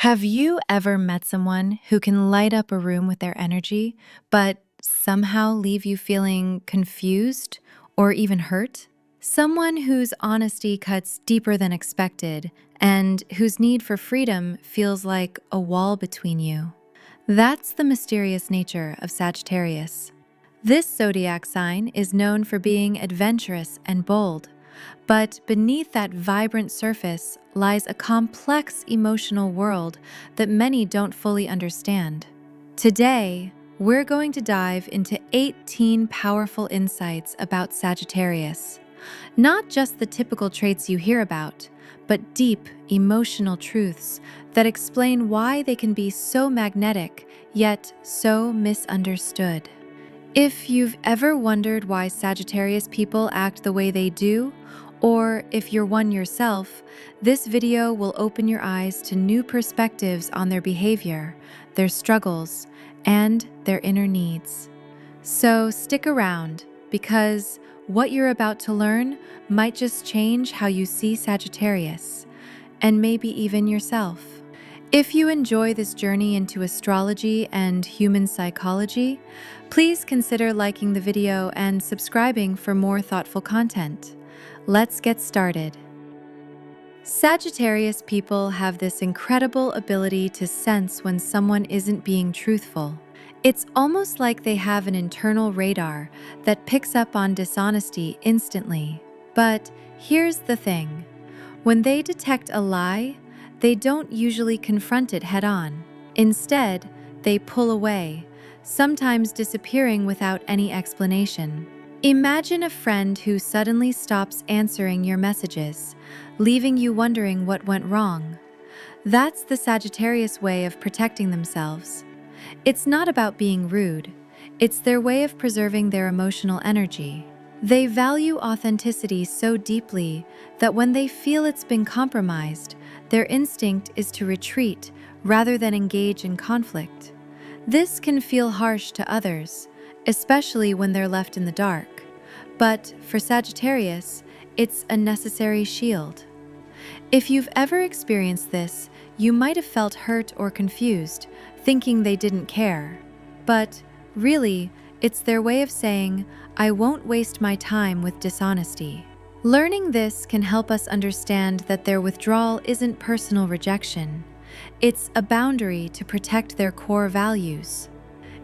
Have you ever met someone who can light up a room with their energy, but somehow leave you feeling confused or even hurt? Someone whose honesty cuts deeper than expected and whose need for freedom feels like a wall between you. That's the mysterious nature of Sagittarius. This zodiac sign is known for being adventurous and bold, but beneath that vibrant surface lies a complex emotional world that many don't fully understand. Today, we're going to dive into 18 powerful insights about Sagittarius. Not just the typical traits you hear about, but deep emotional truths that explain why they can be so magnetic, yet so misunderstood. If you've ever wondered why Sagittarius people act the way they do, or if you're one yourself, this video will open your eyes to new perspectives on their behavior, their struggles, and their inner needs. So stick around, because what you're about to learn might just change how you see Sagittarius, and maybe even yourself. If you enjoy this journey into astrology and human psychology, please consider liking the video and subscribing for more thoughtful content. Let's get started. Sagittarius people have this incredible ability to sense when someone isn't being truthful. It's almost like they have an internal radar that picks up on dishonesty instantly. But here's the thing: when they detect a lie, they don't usually confront it head-on. Instead, they pull away, sometimes disappearing without any explanation. Imagine a friend who suddenly stops answering your messages, leaving you wondering what went wrong. That's the Sagittarius way of protecting themselves. It's not about being rude, it's their way of preserving their emotional energy. They value authenticity so deeply that when they feel it's been compromised, their instinct is to retreat rather than engage in conflict. This can feel harsh to others, especially when they're left in the dark. But for Sagittarius, it's a necessary shield. If you've ever experienced this, you might have felt hurt or confused, thinking they didn't care. But really, it's their way of saying, "I won't waste my time with dishonesty." Learning this can help us understand that their withdrawal isn't personal rejection. It's a boundary to protect their core values.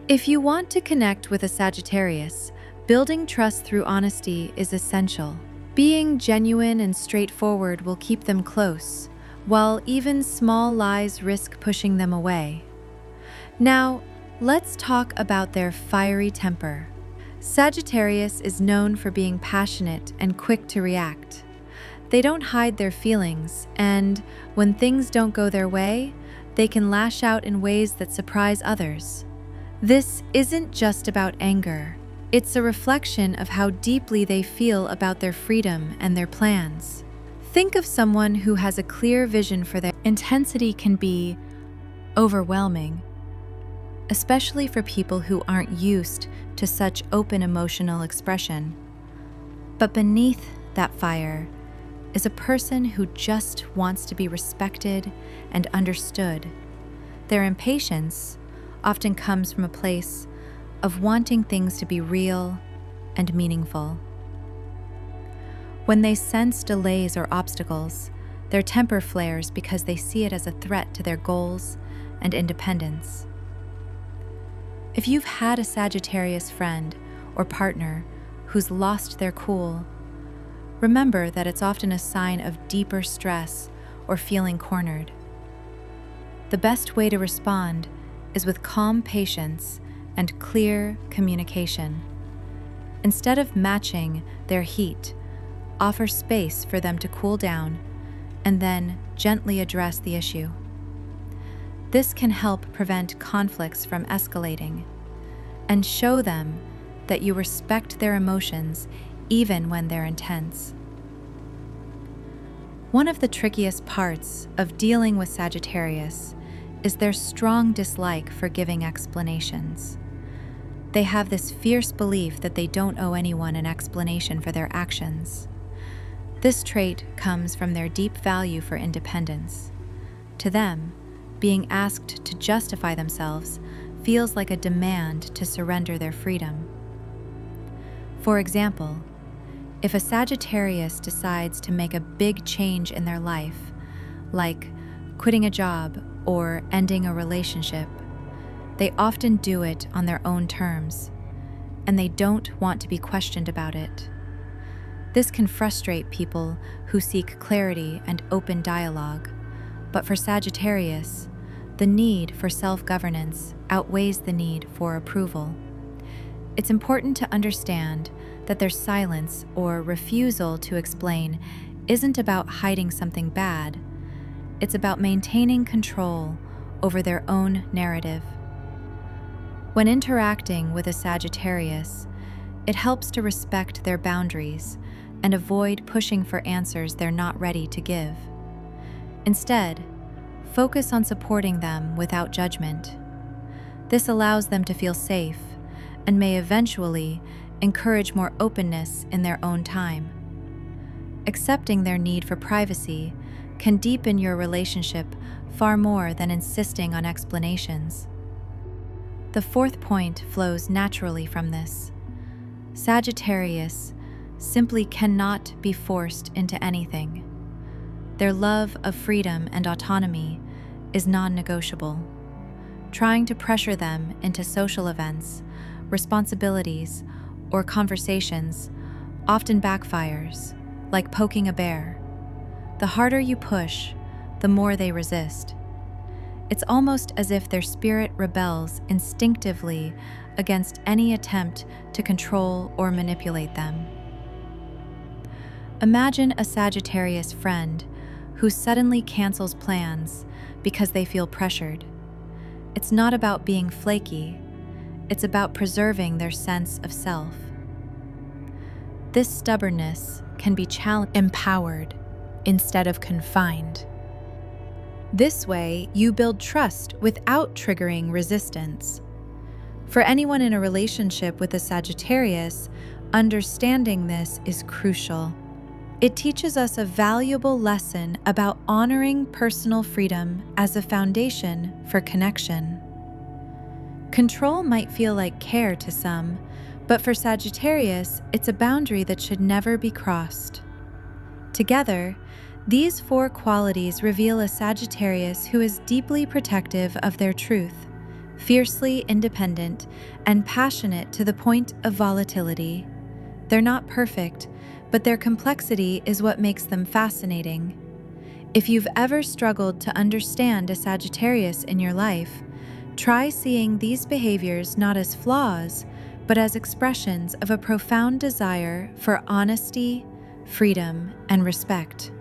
If you want to connect with a Sagittarius, building trust through honesty is essential. Being genuine and straightforward will keep them close, while even small lies risk pushing them away. Now, let's talk about their fiery temper. Sagittarius is known for being passionate and quick to react. They don't hide their feelings, and when things don't go their way, they can lash out in ways that surprise others. This isn't just about anger. It's a reflection of how deeply they feel about their freedom and their plans. Think of someone who has a clear vision for their intensity can be overwhelming, especially for people who aren't used to such open emotional expression. But beneath that fire is a person who just wants to be respected and understood. Their impatience often comes from a place of wanting things to be real and meaningful. When they sense delays or obstacles, their temper flares because they see it as a threat to their goals and independence. If you've had a Sagittarius friend or partner who's lost their cool, remember that it's often a sign of deeper stress or feeling cornered. The best way to respond is with calm patience and clear communication. Instead of matching their heat, offer space for them to cool down and then gently address the issue. This can help prevent conflicts from escalating and show them that you respect their emotions even when they're intense. One of the trickiest parts of dealing with Sagittarius is their strong dislike for giving explanations. They have this fierce belief that they don't owe anyone an explanation for their actions. This trait comes from their deep value for independence. To them, being asked to justify themselves feels like a demand to surrender their freedom. For example, if a Sagittarius decides to make a big change in their life, like quitting a job or ending a relationship, they often do it on their own terms, and they don't want to be questioned about it. This can frustrate people who seek clarity and open dialogue, but for Sagittarius, the need for self-governance outweighs the need for approval. It's important to understand that their silence or refusal to explain isn't about hiding something bad. It's about maintaining control over their own narrative. When interacting with a Sagittarius, it helps to respect their boundaries and avoid pushing for answers they're not ready to give. Instead, focus on supporting them without judgment. This allows them to feel safe and may eventually encourage more openness in their own time. Accepting their need for privacy can deepen your relationship far more than insisting on explanations. The fourth point flows naturally from this. Sagittarius simply cannot be forced into anything. Their love of freedom and autonomy is non-negotiable. Trying to pressure them into social events, responsibilities, or conversations often backfires, like poking a bear. The harder you push, the more they resist. It's almost as if their spirit rebels instinctively against any attempt to control or manipulate them. Imagine a Sagittarius friend who suddenly cancels plans because they feel pressured. It's not about being flaky, it's about preserving their sense of self. This stubbornness can be empowered instead of confined. This way, you build trust without triggering resistance. For anyone in a relationship with a Sagittarius, understanding this is crucial. It teaches us a valuable lesson about honoring personal freedom as a foundation for connection. Control might feel like care to some, but for Sagittarius, it's a boundary that should never be crossed. Together, these four qualities reveal a Sagittarius who is deeply protective of their truth, fiercely independent, and passionate to the point of volatility. They're not perfect, but their complexity is what makes them fascinating. If you've ever struggled to understand a Sagittarius in your life, try seeing these behaviors not as flaws, but as expressions of a profound desire for honesty, freedom, and respect.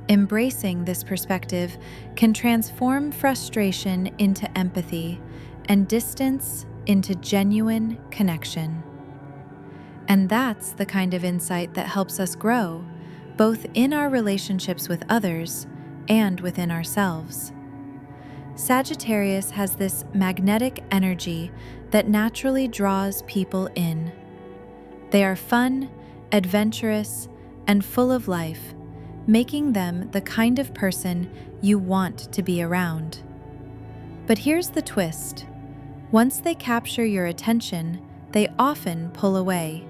Embracing this perspective can transform frustration into empathy and distance into genuine connection. And that's the kind of insight that helps us grow, both in our relationships with others and within ourselves. Sagittarius has this magnetic energy that naturally draws people in. They are fun, adventurous, and full of life, making them the kind of person you want to be around. But here's the twist. Once they capture your attention, they often pull away.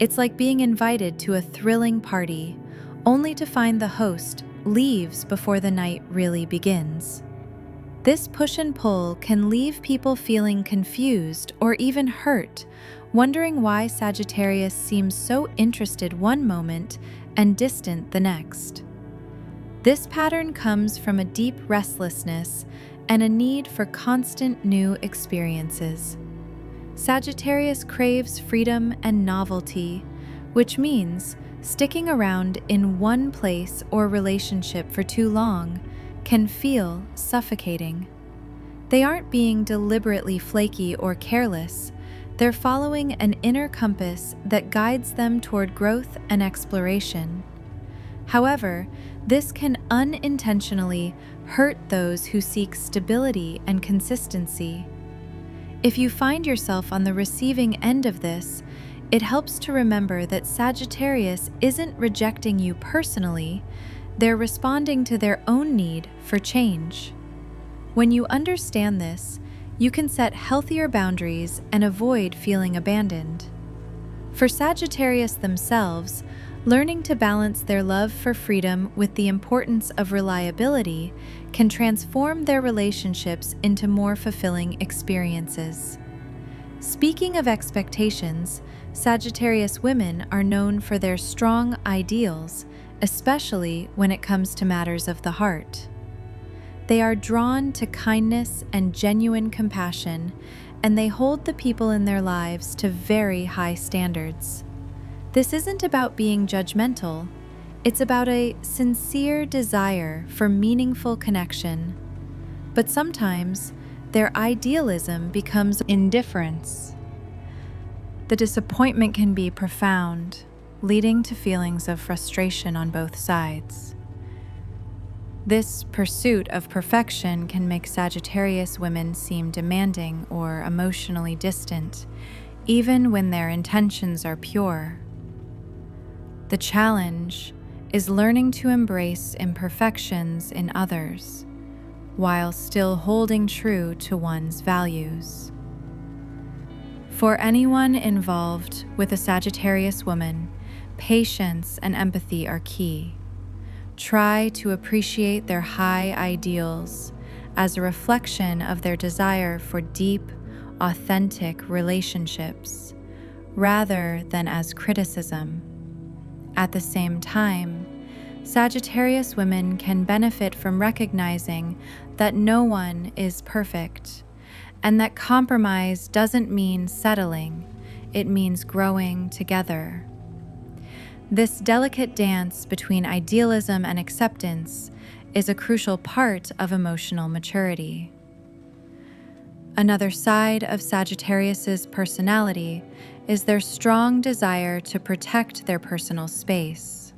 It's like being invited to a thrilling party, only to find the host leaves before the night really begins. This push and pull can leave people feeling confused or even hurt, wondering why Sagittarius seems so interested one moment and distant the next. This pattern comes from a deep restlessness and a need for constant new experiences. Sagittarius craves freedom and novelty, which means sticking around in one place or relationship for too long can feel suffocating. They aren't being deliberately flaky or careless. They're following an inner compass that guides them toward growth and exploration. However, this can unintentionally hurt those who seek stability and consistency. If you find yourself on the receiving end of this, it helps to remember that Sagittarius isn't rejecting you personally, they're responding to their own need for change. When you understand this, you can set healthier boundaries and avoid feeling abandoned. For Sagittarius themselves, learning to balance their love for freedom with the importance of reliability can transform their relationships into more fulfilling experiences. Speaking of expectations, Sagittarius women are known for their strong ideals, especially when it comes to matters of the heart. They are drawn to kindness and genuine compassion, and they hold the people in their lives to very high standards. This isn't about being judgmental, it's about a sincere desire for meaningful connection. But sometimes, their idealism becomes indifference. The disappointment can be profound, leading to feelings of frustration on both sides. This pursuit of perfection can make Sagittarius women seem demanding or emotionally distant, even when their intentions are pure. The challenge is learning to embrace imperfections in others, while still holding true to one's values. For anyone involved with a Sagittarius woman, patience and empathy are key. Try to appreciate their high ideals as a reflection of their desire for deep, authentic relationships, rather than as criticism. At the same time, Sagittarius women can benefit from recognizing that no one is perfect, and that compromise doesn't mean settling, it means growing together. This delicate dance between idealism and acceptance is a crucial part of emotional maturity. Another side of Sagittarius's personality is their strong desire to protect their personal space.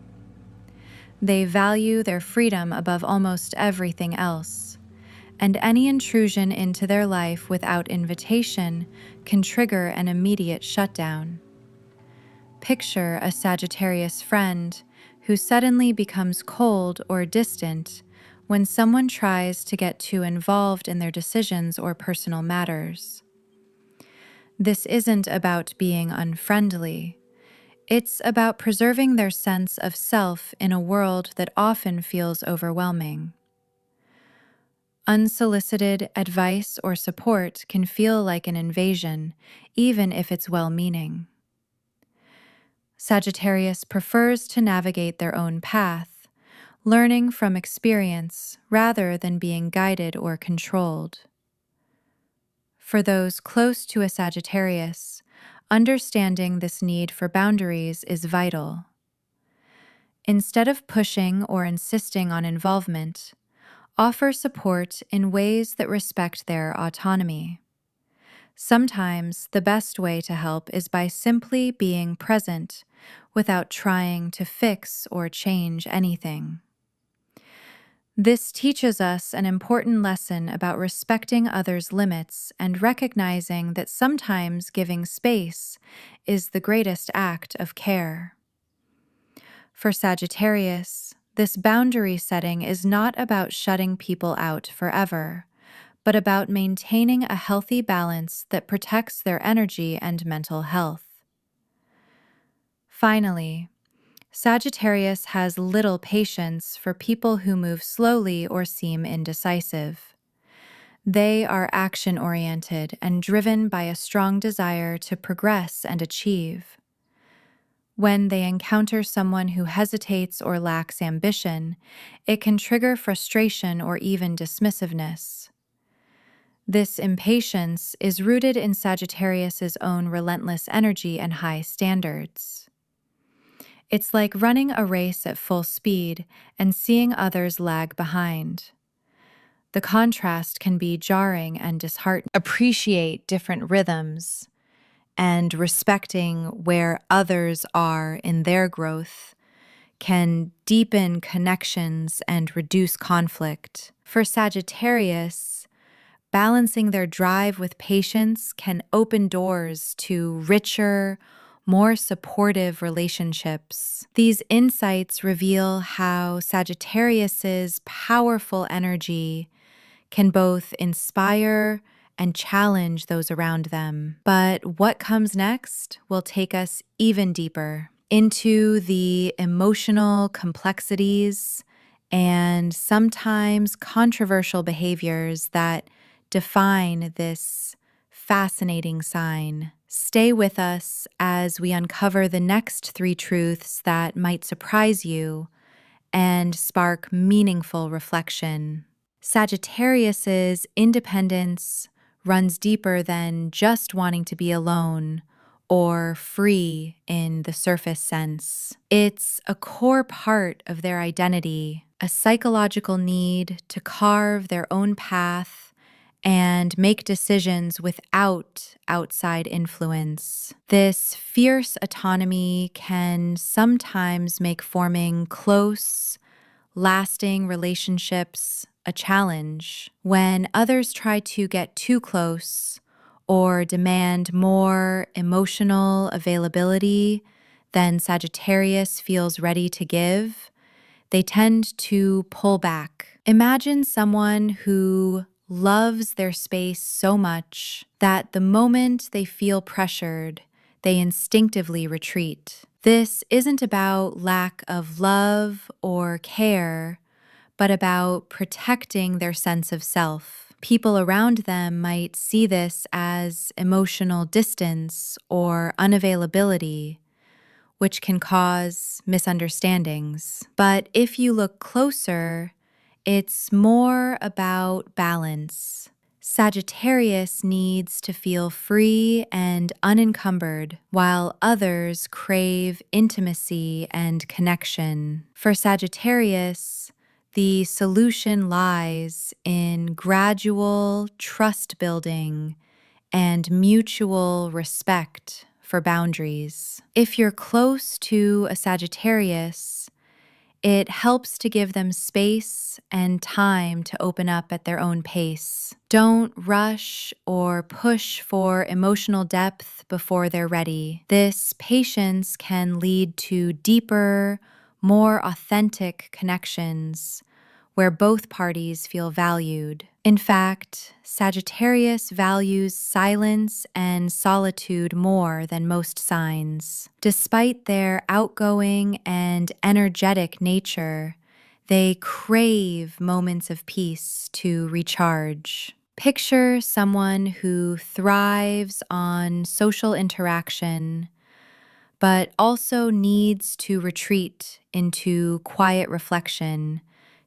They value their freedom above almost everything else, and any intrusion into their life without invitation can trigger an immediate shutdown. Picture a Sagittarius friend who suddenly becomes cold or distant when someone tries to get too involved in their decisions or personal matters. This isn't about being unfriendly. It's about preserving their sense of self in a world that often feels overwhelming. Unsolicited advice or support can feel like an invasion, even if it's well-meaning. Sagittarius prefers to navigate their own path, learning from experience rather than being guided or controlled. For those close to a Sagittarius, understanding this need for boundaries is vital. Instead of pushing or insisting on involvement, offer support in ways that respect their autonomy. Sometimes the best way to help is by simply being present without trying to fix or change anything. This teaches us an important lesson about respecting others' limits and recognizing that sometimes giving space is the greatest act of care. For Sagittarius, this boundary setting is not about shutting people out forever, but about maintaining a healthy balance that protects their energy and mental health. Finally, Sagittarius has little patience for people who move slowly or seem indecisive. They are action-oriented and driven by a strong desire to progress and achieve. When they encounter someone who hesitates or lacks ambition, it can trigger frustration or even dismissiveness. This impatience is rooted in Sagittarius's own relentless energy and high standards. It's like running a race at full speed and seeing others lag behind. The contrast can be jarring and disheartening. Appreciate different rhythms and respecting where others are in their growth can deepen connections and reduce conflict. For Sagittarius, balancing their drive with patience can open doors to richer, more supportive relationships. These insights reveal how Sagittarius's powerful energy can both inspire and challenge those around them. But what comes next will take us even deeper into the emotional complexities and sometimes controversial behaviors that define this fascinating sign. Stay with us as we uncover the next three truths that might surprise you and spark meaningful reflection. Sagittarius's independence runs deeper than just wanting to be alone or free in the surface sense. It's a core part of their identity, a psychological need to carve their own path and make decisions without outside influence. This fierce autonomy can sometimes make forming close, lasting relationships a challenge. When others try to get too close or demand more emotional availability than Sagittarius feels ready to give, they tend to pull back. Imagine someone who loves their space so much that the moment they feel pressured, they instinctively retreat. This isn't about lack of love or care, but about protecting their sense of self. People around them might see this as emotional distance or unavailability, which can cause misunderstandings. But if you look closer, it's more about balance. Sagittarius needs to feel free and unencumbered, while others crave intimacy and connection. For Sagittarius, the solution lies in gradual trust building and mutual respect for boundaries. If you're close to a Sagittarius, it helps to give them space and time to open up at their own pace. Don't rush or push for emotional depth before they're ready. This patience can lead to deeper, more authentic connections where both parties feel valued. In fact, Sagittarius values silence and solitude more than most signs. Despite their outgoing and energetic nature, they crave moments of peace to recharge. Picture someone who thrives on social interaction, but also needs to retreat into quiet reflection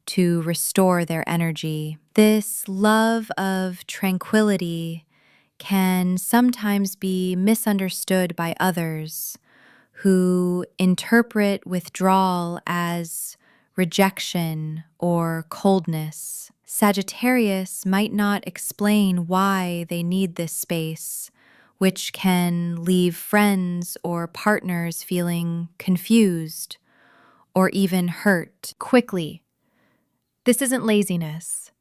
to restore their energy. This love of tranquility can sometimes be misunderstood by others who interpret withdrawal as rejection or coldness. Sagittarius might not explain why they need this space, which can leave friends or partners feeling confused or even hurt quickly. This isn't laziness.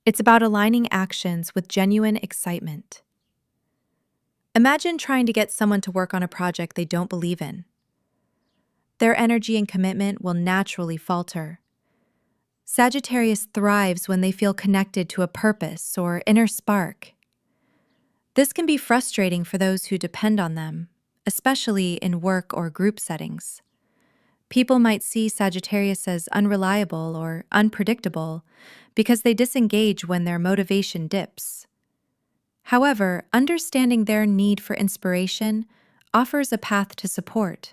It's about aligning actions with genuine excitement. Imagine trying to get someone to work on a project they don't believe in. Their energy and commitment will naturally falter. Sagittarius thrives when they feel connected to a purpose or inner spark. This can be frustrating for those who depend on them, especially in work or group settings. People might see Sagittarius as unreliable or unpredictable because they disengage when their motivation dips. However, understanding their need for inspiration offers a path to support.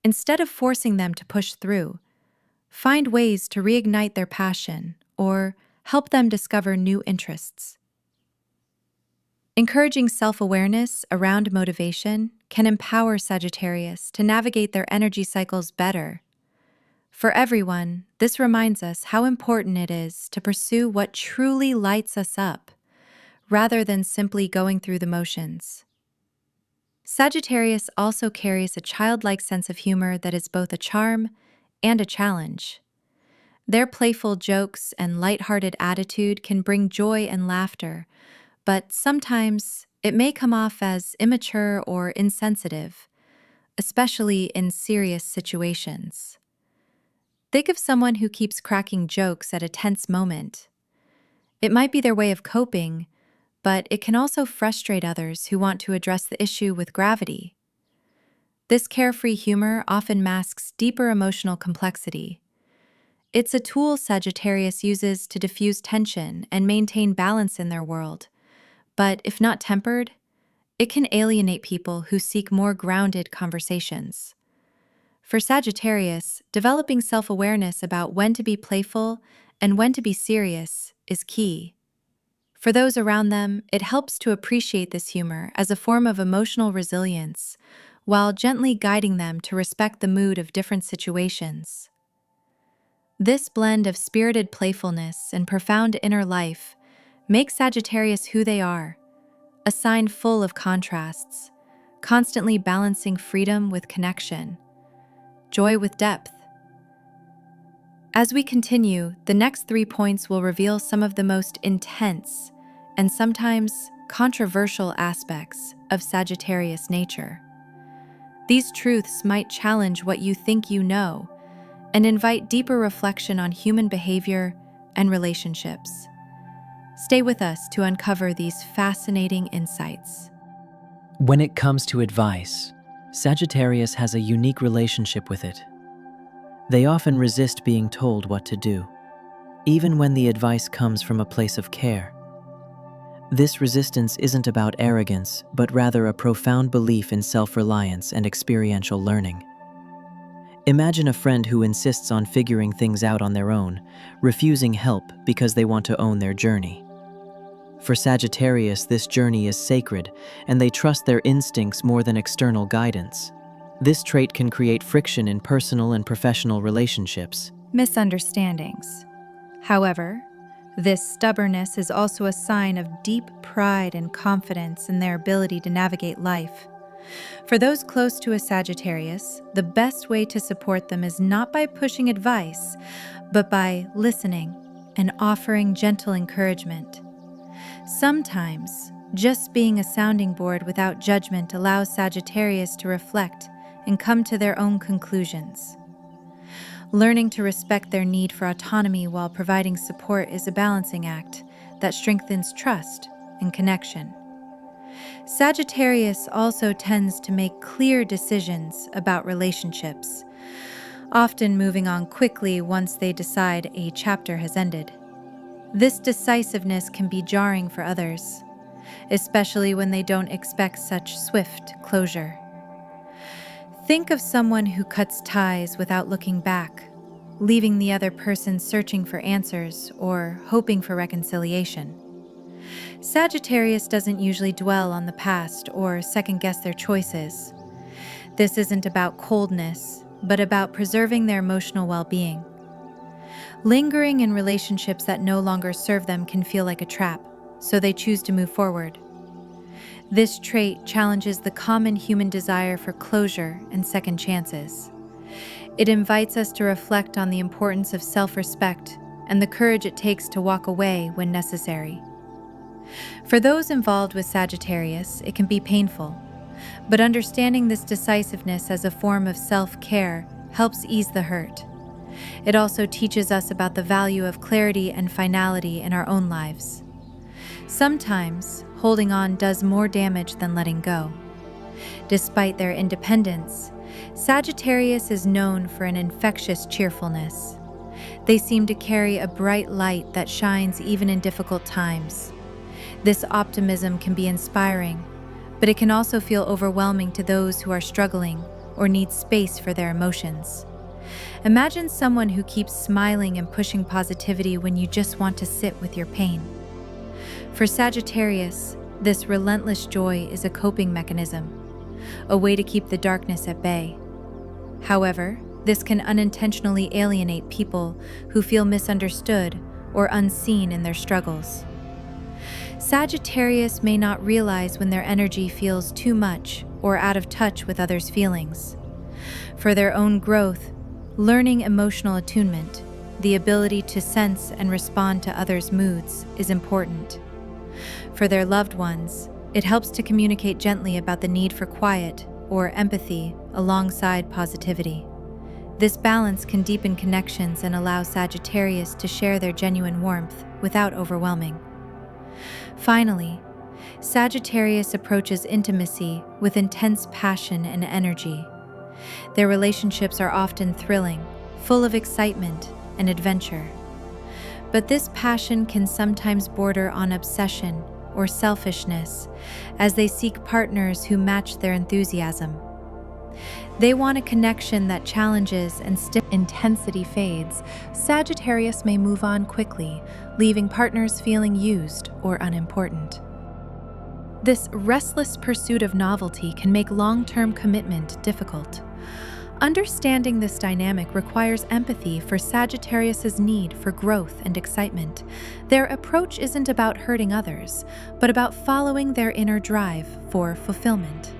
Instead of forcing them to push through, find ways to reignite their passion or help them discover new interests. Encouraging self-awareness around motivation can empower Sagittarius to navigate their energy cycles better. For everyone, this reminds us how important it is to pursue what truly lights us up, rather than simply going through the motions. Sagittarius also carries a childlike sense of humor that is both a charm and a challenge. Their playful jokes and lighthearted attitude can bring joy and laughter, but sometimes it may come off as immature or insensitive, especially in serious situations. Think of someone who keeps cracking jokes at a tense moment. It might be their way of coping, but it can also frustrate others who want to address the issue with gravity. This carefree humor often masks deeper emotional complexity. It's a tool Sagittarius uses to diffuse tension and maintain balance in their world, but if not tempered, it can alienate people who seek more grounded conversations. For Sagittarius, developing self-awareness about when to be playful and when to be serious is key. For those around them, it helps to appreciate this humor as a form of emotional resilience, while gently guiding them to respect the mood of different situations. This blend of spirited playfulness and profound inner life makes Sagittarius who they are, a sign full of contrasts, constantly balancing freedom with connection, joy with depth. As we continue, the next 3 points will reveal some of the most intense and sometimes controversial aspects of Sagittarius nature. These truths might challenge what you think you know and invite deeper reflection on human behavior and relationships. Stay with us to uncover these fascinating insights. When it comes to advice, Sagittarius has a unique relationship with it. They often resist being told what to do, even when the advice comes from a place of care. This resistance isn't about arrogance, but rather a profound belief in self-reliance and experiential learning. Imagine a friend who insists on figuring things out on their own, refusing help because they want to own their journey. For Sagittarius, this journey is sacred, and they trust their instincts more than external guidance. This trait can create friction in personal and professional relationships. Misunderstandings. However, this stubbornness is also a sign of deep pride and confidence in their ability to navigate life. For those close to a Sagittarius, the best way to support them is not by pushing advice, but by listening and offering gentle encouragement. Sometimes, just being a sounding board without judgment allows Sagittarius to reflect and come to their own conclusions. Learning to respect their need for autonomy while providing support is a balancing act that strengthens trust and connection. Sagittarius also tends to make clear decisions about relationships, often moving on quickly once they decide a chapter has ended. This decisiveness can be jarring for others, especially when they don't expect such swift closure. Think of someone who cuts ties without looking back, leaving the other person searching for answers or hoping for reconciliation. Sagittarius doesn't usually dwell on the past or second-guess their choices. This isn't about coldness, but about preserving their emotional well-being. Lingering in relationships that no longer serve them can feel like a trap, so they choose to move forward. This trait challenges the common human desire for closure and second chances. It invites us to reflect on the importance of self-respect and the courage it takes to walk away when necessary. For those involved with Sagittarius, it can be painful, but understanding this decisiveness as a form of self-care helps ease the hurt. It also teaches us about the value of clarity and finality in our own lives. Sometimes, holding on does more damage than letting go. Despite their independence, Sagittarius is known for an infectious cheerfulness. They seem to carry a bright light that shines even in difficult times. This optimism can be inspiring, but it can also feel overwhelming to those who are struggling or need space for their emotions. Imagine someone who keeps smiling and pushing positivity when you just want to sit with your pain. For Sagittarius, this relentless joy is a coping mechanism, a way to keep the darkness at bay. However, this can unintentionally alienate people who feel misunderstood or unseen in their struggles. Sagittarius may not realize when their energy feels too much or out of touch with others' feelings. For their own growth, learning emotional attunement, the ability to sense and respond to others' moods, is important. For their loved ones, it helps to communicate gently about the need for quiet or empathy alongside positivity. This balance can deepen connections and allow Sagittarius to share their genuine warmth without overwhelming. Finally, Sagittarius approaches intimacy with intense passion and energy. Their relationships are often thrilling, full of excitement and adventure. But this passion can sometimes border on obsession or selfishness, as they seek partners who match their enthusiasm. They want a connection that challenges and intensity fades. Sagittarius may move on quickly, leaving partners feeling used or unimportant. This restless pursuit of novelty can make long-term commitment difficult. Understanding this dynamic requires empathy for Sagittarius's need for growth and excitement. Their approach isn't about hurting others, but about following their inner drive for fulfillment.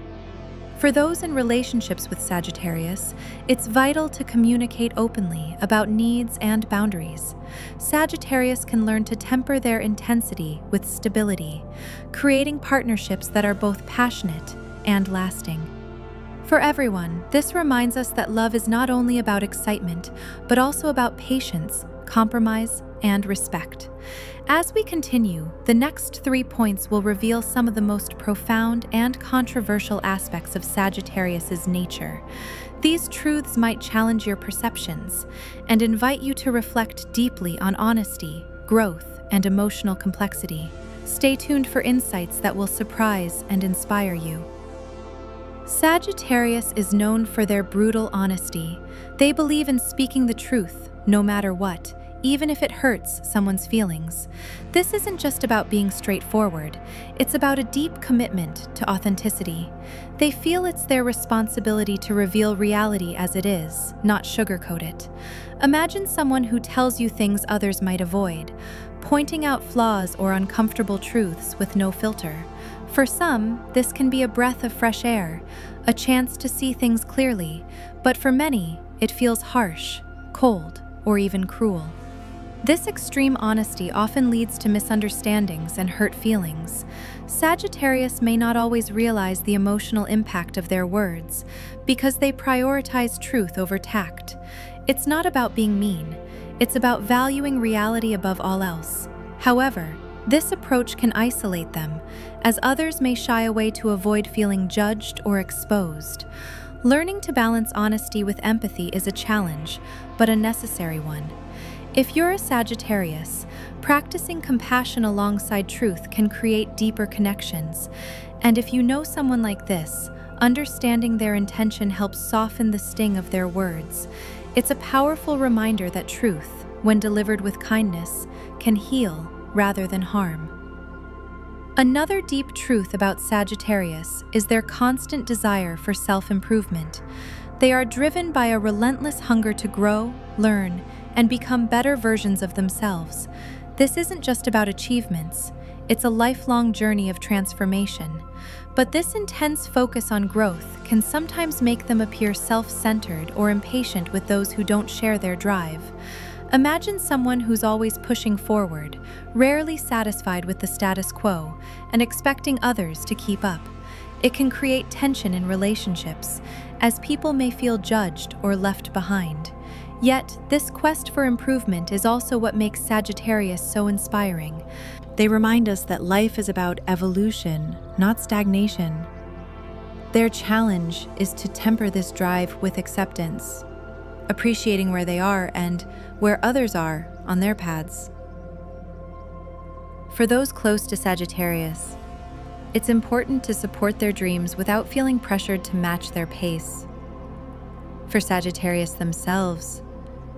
For those in relationships with Sagittarius, it's vital to communicate openly about needs and boundaries. Sagittarius can learn to temper their intensity with stability, creating partnerships that are both passionate and lasting. For everyone, this reminds us that love is not only about excitement, but also about patience, compromise, and respect. As we continue, the next 3 points will reveal some of the most profound and controversial aspects of Sagittarius's nature. These truths might challenge your perceptions and invite you to reflect deeply on honesty, growth, and emotional complexity. Stay tuned for insights that will surprise and inspire you. Sagittarius is known for their brutal honesty. They believe in speaking the truth, no matter what, even if it hurts someone's feelings. This isn't just about being straightforward, it's about a deep commitment to authenticity. They feel it's their responsibility to reveal reality as it is, not sugarcoat it. Imagine someone who tells you things others might avoid, pointing out flaws or uncomfortable truths with no filter. For some, this can be a breath of fresh air, a chance to see things clearly, but for many, it feels harsh, cold, or even cruel. This extreme honesty often leads to misunderstandings and hurt feelings. Sagittarius may not always realize the emotional impact of their words because they prioritize truth over tact. It's not about being mean, it's about valuing reality above all else. However, this approach can isolate them, as others may shy away to avoid feeling judged or exposed. Learning to balance honesty with empathy is a challenge, but a necessary one. If you're a Sagittarius, practicing compassion alongside truth can create deeper connections. And if you know someone like this, understanding their intention helps soften the sting of their words. It's a powerful reminder that truth, when delivered with kindness, can heal rather than harm. Another deep truth about Sagittarius is their constant desire for self-improvement. They are driven by a relentless hunger to grow, learn, and become better versions of themselves. This isn't just about achievements, it's a lifelong journey of transformation. But this intense focus on growth can sometimes make them appear self-centered or impatient with those who don't share their drive. Imagine someone who's always pushing forward, rarely satisfied with the status quo, and expecting others to keep up. It can create tension in relationships, as people may feel judged or left behind. Yet, this quest for improvement is also what makes Sagittarius so inspiring. They remind us that life is about evolution, not stagnation. Their challenge is to temper this drive with acceptance, appreciating where they are and where others are on their paths. For those close to Sagittarius, it's important to support their dreams without feeling pressured to match their pace. For Sagittarius themselves,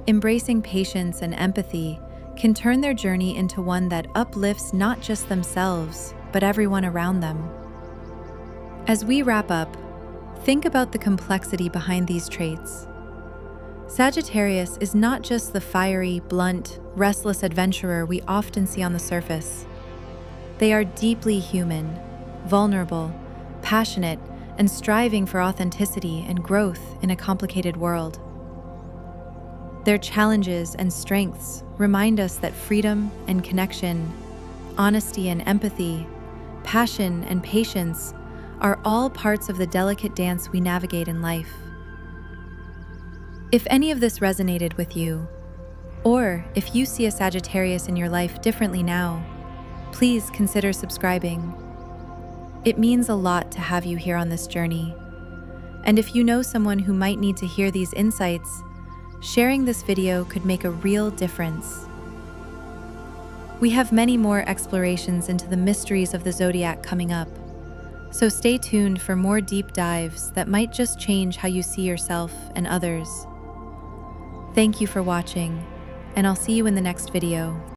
embracing patience and empathy can turn their journey into one that uplifts not just themselves, but everyone around them. As we wrap up, think about the complexity behind these traits. Sagittarius is not just the fiery, blunt, restless adventurer we often see on the surface. They are deeply human, vulnerable, passionate, and striving for authenticity and growth in a complicated world. Their challenges and strengths remind us that freedom and connection, honesty and empathy, passion and patience are all parts of the delicate dance we navigate in life. If any of this resonated with you, Or if you see a Sagittarius in your life differently now, please consider subscribing. It means a lot to have you here on this journey. And if you know someone who might need to hear these insights, sharing this video could make a real difference. We have many more explorations into the mysteries of the Zodiac coming up, so stay tuned for more deep dives that might just change how you see yourself and others. Thank you for watching, and I'll see you in the next video.